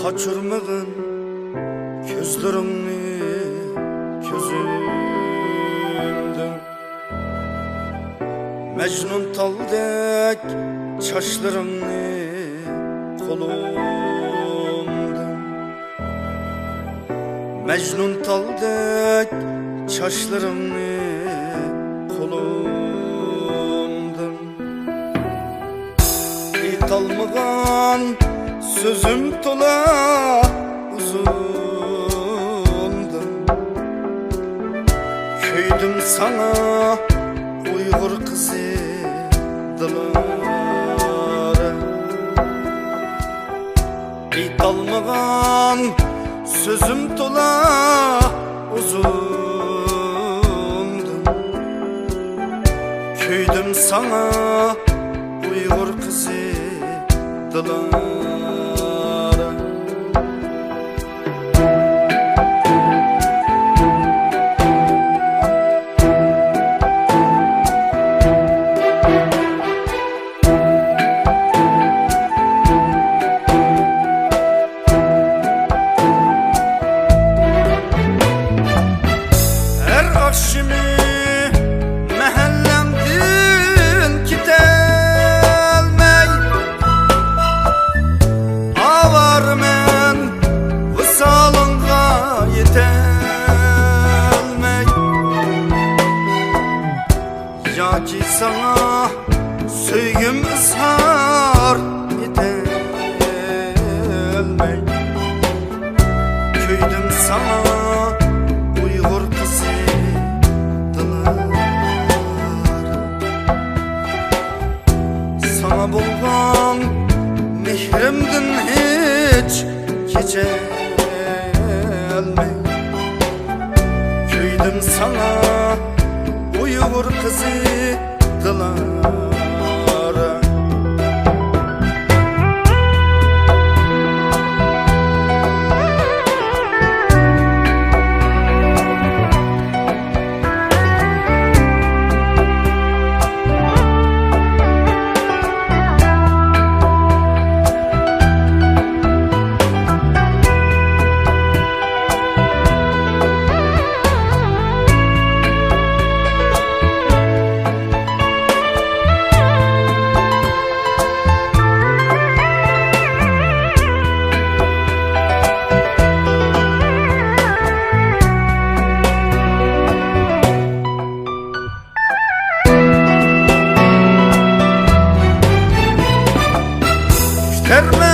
Kaçırmağın gözlerimni gözümden, Mecnun taldek çaşlarımni kolumdan, Mecnun taldek çaşlarımni kolumdan. İtalmağan sözüm tola uzundan, Köydüm sana Uyghur kızı Dilara. İtalmağan sözüm tola uzundan, Köydüm sana Uyghur kızı Dilara. Ki sana söygüm ızhar edelmey, Köydüm sana Uyghur kızı Dilara. Sana bolgan mehrimdin hiç geçelmey, Köydüm sana Uyghur kızı Dilara. Terme